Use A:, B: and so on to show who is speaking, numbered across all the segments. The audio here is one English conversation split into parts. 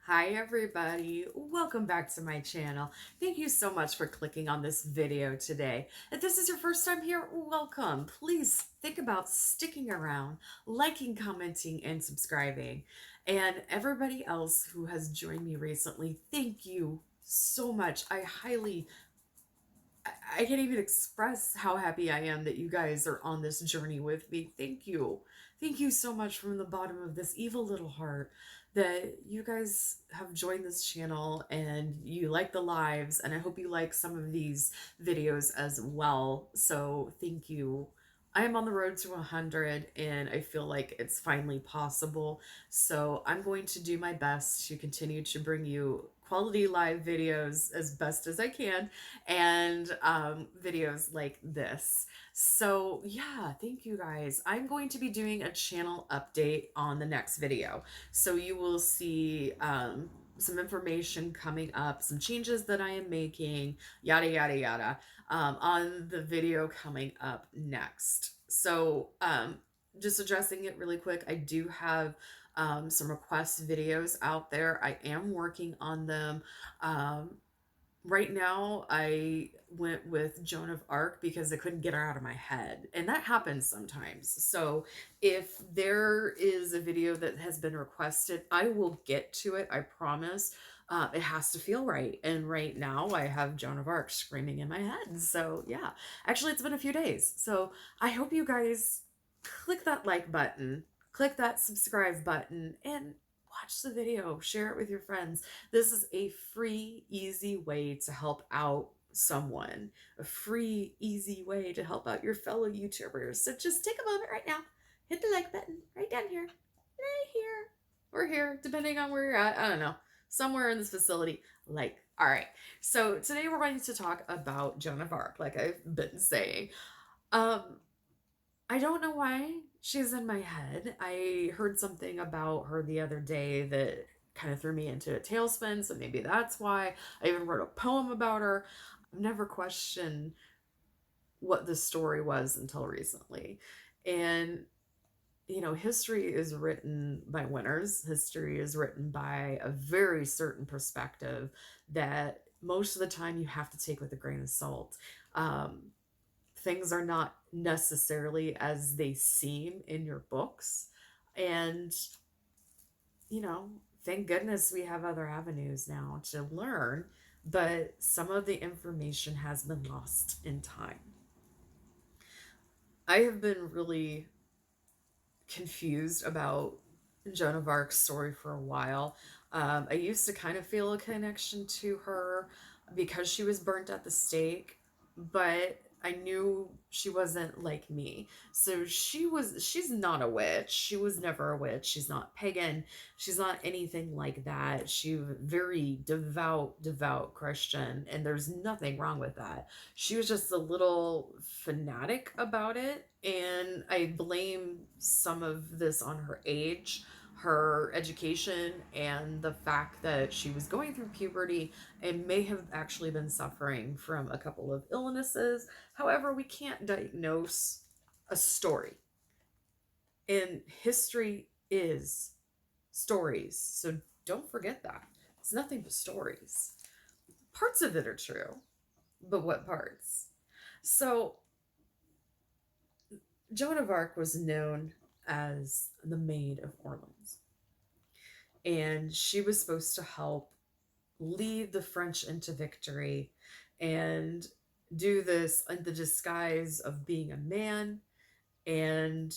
A: Hi everybody, welcome back to my channel. Thank you so much for clicking on this video today. If this is your first time here, welcome. Please think about sticking around, liking, commenting, and subscribing. And everybody else who has joined me recently, thank you so much. I can't even express how happy I am that you guys are on this journey with me. Thank you. Thank you so much from the bottom of this evil little heart that you guys have joined this channel and you like the lives, and I hope you like some of these videos as well. So thank you. I am on the road to 100 and I feel like it's finally possible. So I'm going to do my best to continue to bring you quality live videos as best as I can, and videos like this. So yeah, thank you guys. I'm going to be doing a channel update on the next video. So you will see some information coming up, some changes that I am making, yada, yada, yada, on the video coming up next. So just addressing it really quick, I do have some request videos out there. I am working on them. Right now, I went with Joan of Arc because I couldn't get her out of my head. And that happens sometimes. So if there is a video that has been requested, I will get to it. I promise. It has to feel right. And right now, I have Joan of Arc screaming in my head. So yeah, actually, it's been a few days. So I hope you guys click that like button, click that subscribe button, and watch the video, share it with your friends. This is a free, easy way to help out someone, a free, easy way to help out your fellow YouTubers. So just take a moment right now, hit the like button right down here, right here, or here, depending on where you're at. I don't know, somewhere in this facility. Like, all right. So today we're going to talk about Joan of Arc, like I've been saying. Um, I don't know why she's in my head. I heard something about her the other day that kind of threw me into a tailspin, so maybe that's why. I even wrote a poem about her. I've never questioned what the story was until recently. And, you know, history is written by winners, history is written by a very certain perspective that most of the time you have to take with a grain of salt. Things are not necessarily as they seem in your books. And, you know, thank goodness we have other avenues now to learn, but some of the information has been lost in time. I have been really confused about Joan of Arc's story for a while. I used to kind of feel a connection to her because she was burnt at the stake, but I knew she wasn't like me. So she's not a witch. She was never a witch. She's not pagan. She's not anything like that. She's very devout Christian, and there's nothing wrong with that. She was just a little fanatic about it, and I blame some of this on her age, her education, and the fact that she was going through puberty and may have actually been suffering from a couple of illnesses. However, we can't diagnose a story, and history is stories. So don't forget that. It's nothing but stories. Parts of it are true, but what parts? So Joan of Arc was known as the Maid of Orleans, and she was supposed to help lead the French into victory and do this in the disguise of being a man and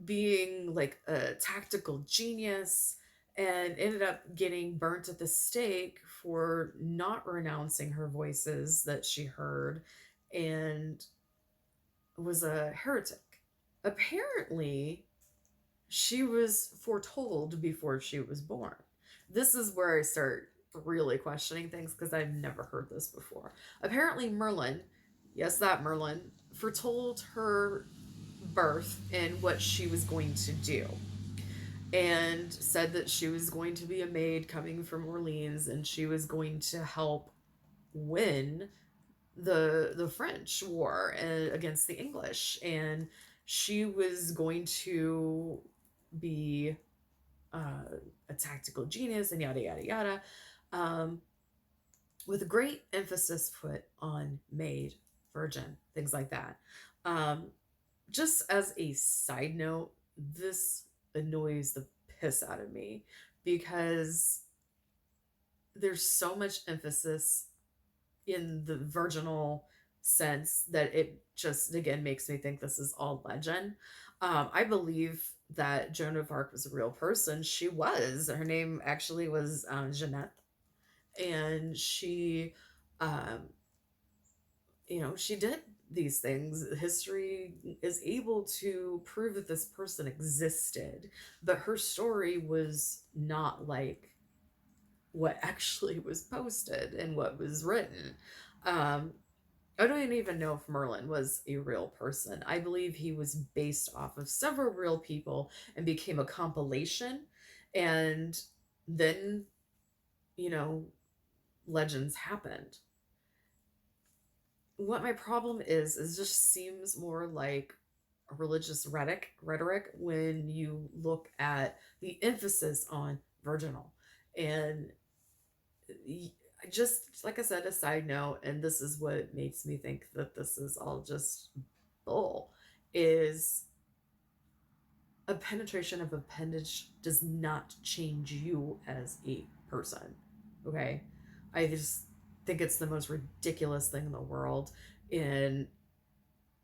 A: being like a tactical genius, and ended up getting burnt at the stake for not renouncing her voices that she heard, and was a heretic. Apparently, she was foretold before she was born. This is where I start really questioning things because I've never heard this before. Apparently, Merlin, yes, that Merlin, foretold her birth and what she was going to do, and said that she was going to be a maid coming from Orleans and she was going to help win the French war against the English, and she was going to be a tactical genius, and yada yada yada. Um, with great emphasis put on maid, virgin, things like that. Um, just as a side note, this annoys the piss out of me because there's so much emphasis in the virginal sense that it just again makes me think this is all legend. I believe that Joan of Arc was a real person. She was. Her name actually was Jeanette, and she, um, she did these things. History is able to prove that this person existed, but her story was not like what actually was posted and what was written. Um, I don't even know if Merlin was a real person. I believe he was based off of several real people and became a compilation. And then, you know, legends happened. What my problem is just seems more like a religious rhetoric when you look at the emphasis on virginal. And just like I said, a side note, and this is what makes me think that this is all just bull, is a penetration of appendage does not change you as a person. Okay? I just think it's the most ridiculous thing in the world. And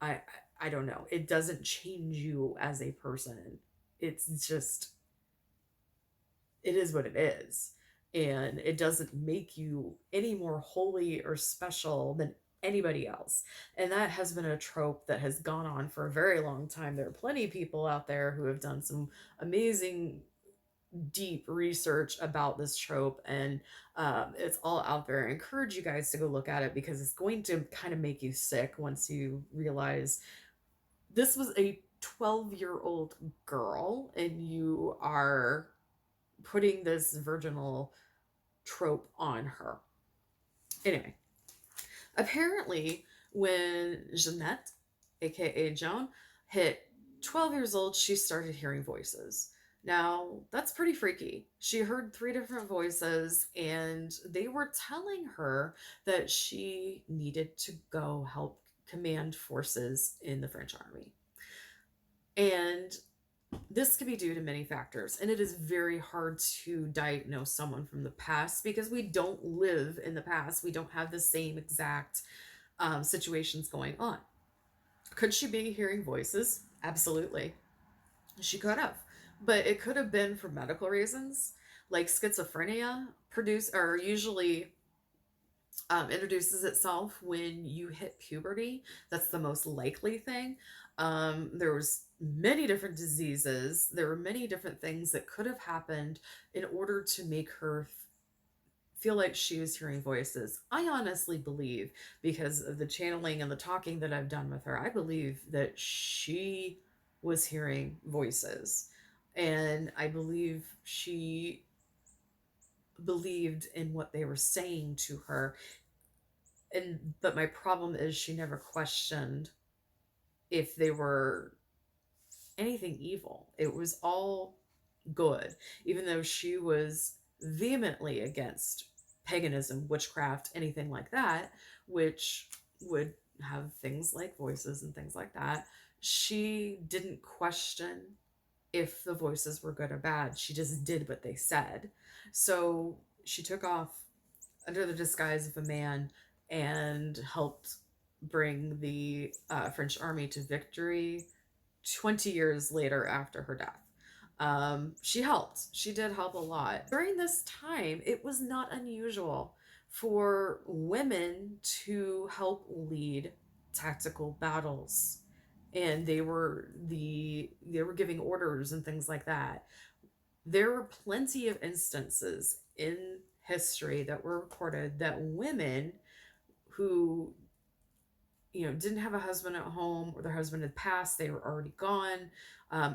A: I I don't know. It doesn't change you as a person. It's just it is what it is. And it doesn't make you any more holy or special than anybody else. And that has been a trope that has gone on for a very long time. There are plenty of people out there who have done some amazing, deep research about this trope, and it's all out there. I encourage you guys to go look at it because it's going to kind of make you sick once you realize this was a 12-year-old girl and you are putting this virginal trope on her. Anyway, apparently, when Jeanette, aka Joan, hit 12 years old, she started hearing voices. Now, that's pretty freaky. She heard three different voices, and they were telling her that she needed to go help command forces in the French army. And this could be due to many factors, and it is very hard to diagnose someone from the past because we don't live in the past. We don't have the same exact situations going on. Could she be hearing voices? Absolutely. She could have. But it could have been for medical reasons. Like schizophrenia produce or usually introduces itself when you hit puberty. That's the most likely thing. There was many different diseases. There were many different things that could have happened in order to make her feel like she was hearing voices. I honestly believe, because of the channeling and the talking that I've done with her, I believe that she was hearing voices. And I believe she believed in what they were saying to her. And but my problem is she never questioned if they were anything evil. It was all good, even though she was vehemently against paganism, witchcraft, anything like that, which would have things like voices and things like that. She didn't question if the voices were good or bad. She just did what they said. So she took off under the disguise of a man and helped bring the French army to victory 20 years later after her death. She helped. She did help a lot. During this time, it was not unusual for women to help lead tactical battles. And they were giving orders and things like that. There were plenty of instances in history that were recorded that women who didn't have a husband at home, or their husband had passed, they were already gone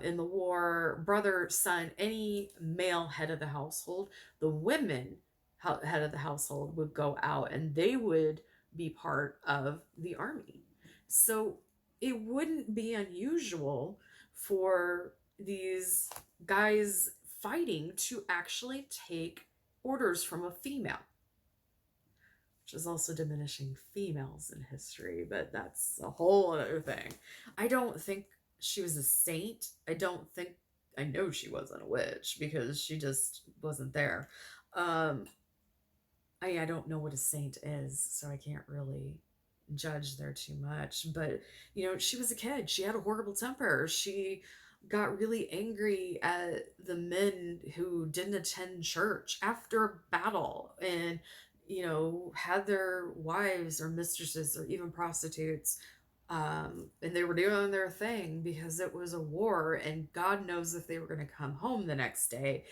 A: in the war, brother, son, any male head of the household, the women head of the household would go out and they would be part of the army. So it wouldn't be unusual for these guys fighting to actually take orders from a female, which is also diminishing females in history, but that's a whole other thing. I don't think she was a saint. I know she wasn't a witch because she just wasn't there. Um, I don't know what a saint is, so I can't really judge there too much. But, she was a kid. She had a horrible temper. She got really angry at the men who didn't attend church after a battle and, had their wives or mistresses or even prostitutes. And they were doing their thing because it was a war, and God knows if they were going to come home the next day.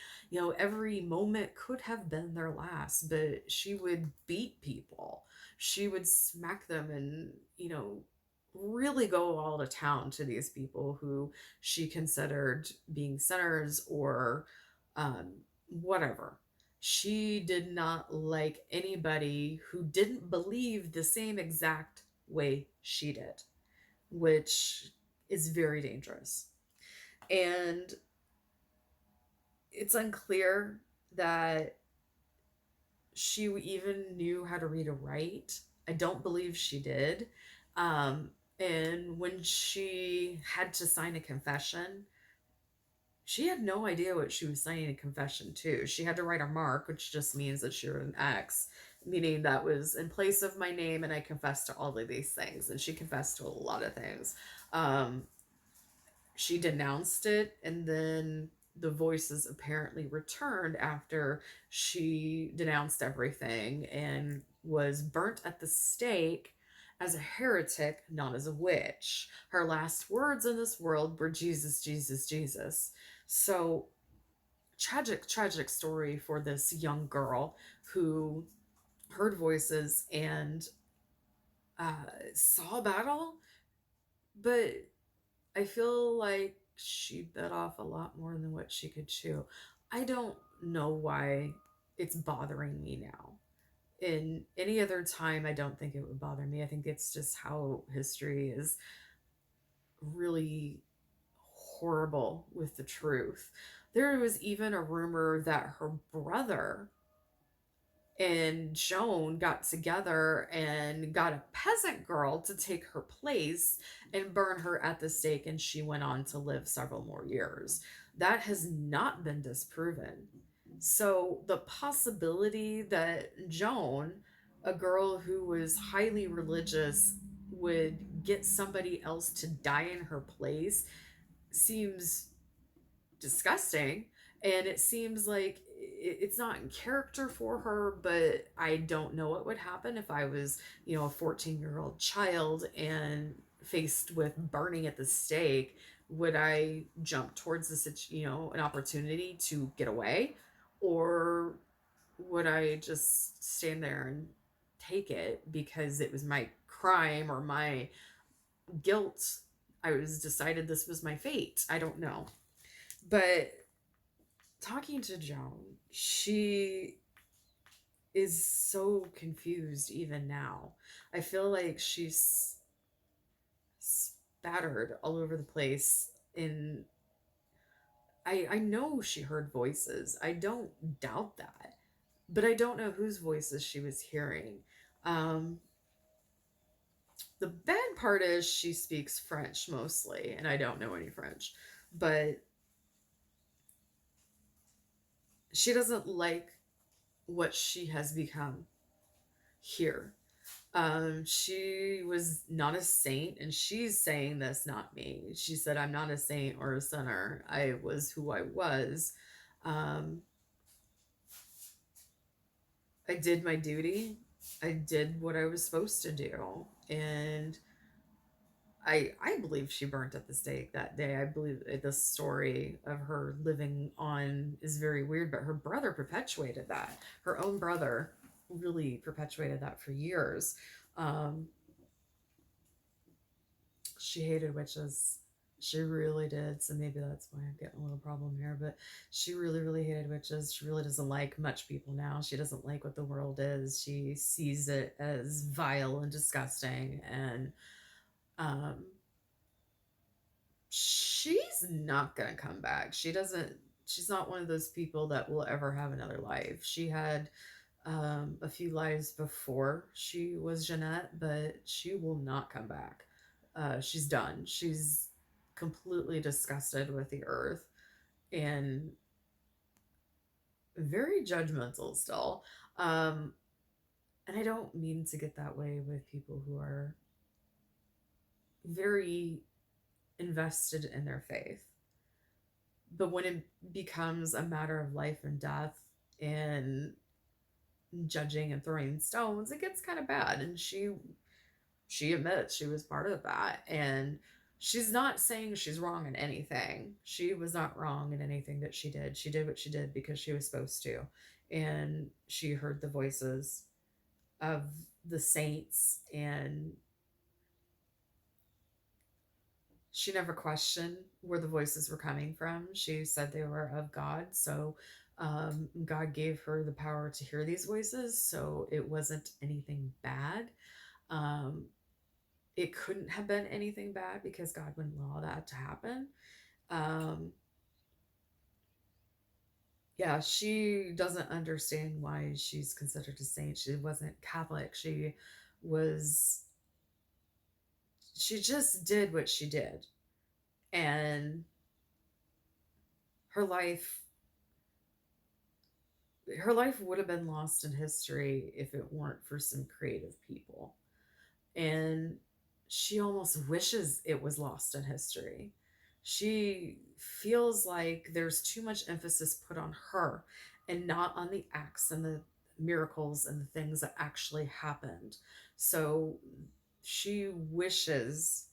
A: Every moment could have been their last, but she would beat people. She would smack them and, really go all to town to these people who she considered being sinners or whatever. She did not like anybody who didn't believe the same exact way she did, which is very dangerous. And it's unclear that she even knew how to read or write. I don't believe she did. And when she had to sign a confession, she had no idea what she was signing a confession to. She had to write a mark, which just means that she wrote an X, meaning that was in place of my name, and I confessed to all of these things. And she confessed to a lot of things. Um, she denounced it, and then the voices apparently returned after she denounced everything and was burnt at the stake as a heretic, not as a witch. Her last words in this world were Jesus, Jesus, Jesus. So tragic, tragic story for this young girl who heard voices and saw battle, but I feel like she bit off a lot more than what she could chew. I don't know why it's bothering me now. In any other time, I don't think it would bother me. I think it's just how history is really horrible with the truth. There was even a rumor that her brother and Joan got together and got a peasant girl to take her place and burn her at the stake, and she went on to live several more years. That has not been disproven. So the possibility that Joan, a girl who was highly religious, would get somebody else to die in her place seems disgusting, and it seems like it's not in character for her. But I don't know what would happen if I was, a 14-year-old child and faced with burning at the stake. Would I jump towards an opportunity to get away, or would I just stand there and take it because it was my crime or my guilt? I was decided this was my fate. I don't know. But talking to Joan, she is so confused even now. I feel like she's spattered all over the place. In I know she heard voices. I don't doubt that. But I don't know whose voices she was hearing. Um, the bad part is she speaks French mostly, and I don't know any French. But she doesn't like what she has become here. She was not a saint, and she's saying this, not me. She said, I'm not a saint or a sinner. I was who I was. Um, I did my duty. I did what I was supposed to do. And I believe she burnt at the stake that day. I believe the story of her living on is very weird, but her brother perpetuated that. Her own brother really perpetuated that for years. Um, she hated witches. She really did. So maybe that's why I'm getting a little problem here. But she really, really hated witches. She really doesn't like much people now. She doesn't like what the world is. She sees it as vile and disgusting. And um, she's not gonna come back. She doesn't. she's not one of those people that will ever have another life. She had a few lives before she was Jeanette, but she will not come back. She's done. She's completely disgusted with the earth and very judgmental still. Um, and I don't mean to get that way with people who are very invested in their faith. But when it becomes a matter of life and death and judging and throwing stones, it gets kind of bad. And she admits she was part of that. And she's not saying she's wrong in anything. She was not wrong in anything that she did. She did what she did because she was supposed to. And she heard the voices of the saints, and she never questioned where the voices were coming from. She said they were of God. So God gave her the power to hear these voices. So it wasn't anything bad. Um, it couldn't have been anything bad because God wouldn't allow that to happen. Um, yeah, she doesn't understand why she's considered a saint. She wasn't Catholic. Was, she just did what she did. And her life her life would have been lost in history if it weren't for some creative people. And she almost wishes it was lost in history. She feels like there's too much emphasis put on her and not on the acts and the miracles and the things that actually happened. So she wishes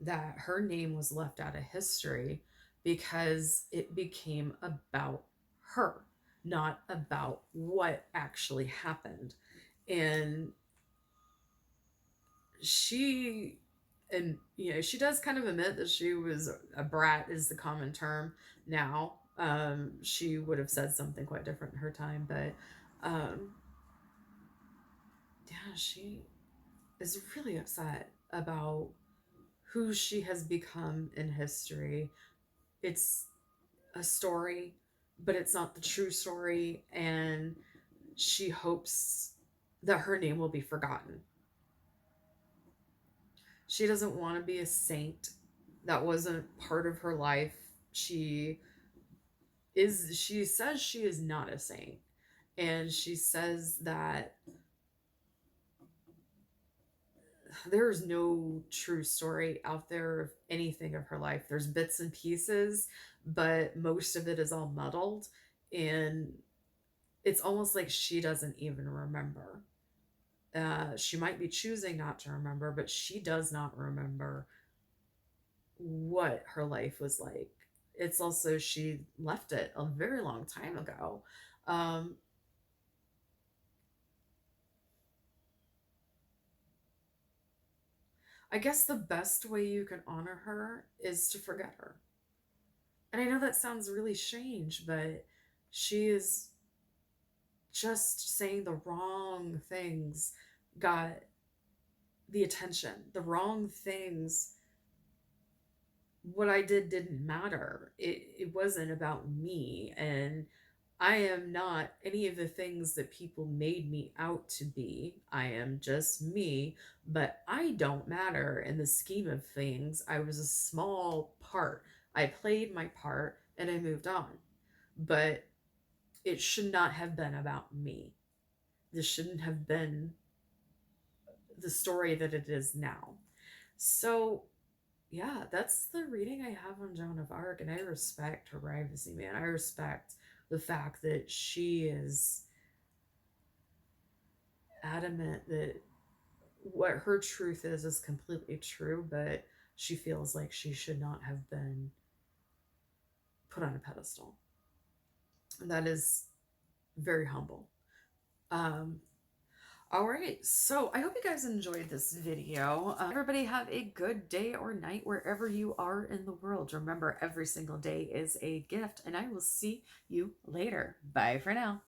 A: that her name was left out of history because it became about her, not about what actually happened. And she she does kind of admit that she was a brat is the common term now. She would have said something quite different in her time, but um yeah, she is really upset about who she has become in history. It's a story, but it's not the true story, and she hopes that her name will be forgotten. She doesn't want to be a saint. That wasn't part of her life. She says she is not a saint. And she says that there's no true story out there of anything of her life. There's bits and pieces, but most of it is all muddled. And it's almost like she doesn't even remember. She might be choosing not to remember, but she does not remember what her life was like. It's also, she left it a very long time ago. Um, I guess the best way you can honor her is to forget her. And I know that sounds really strange, but she is just saying the wrong things got the attention. The wrong things, what I did didn't matter. It wasn't about me. And I am not any of the things that people made me out to be. I am just me, but I don't matter in the scheme of things. I was a small part. I played my part and I moved on. But it should not have been about me. This shouldn't have been the story that it is now. So, yeah, that's the reading I have on Joan of Arc, and I respect her privacy, man. I respect the fact that she is adamant that what her truth is completely true, but she feels like she should not have been put on a pedestal. And that is very humble. Um, all right, so I hope you guys enjoyed this video. Everybody have a good day or night wherever you are in the world. Remember, every single day is a gift, and I will see you later. Bye for now.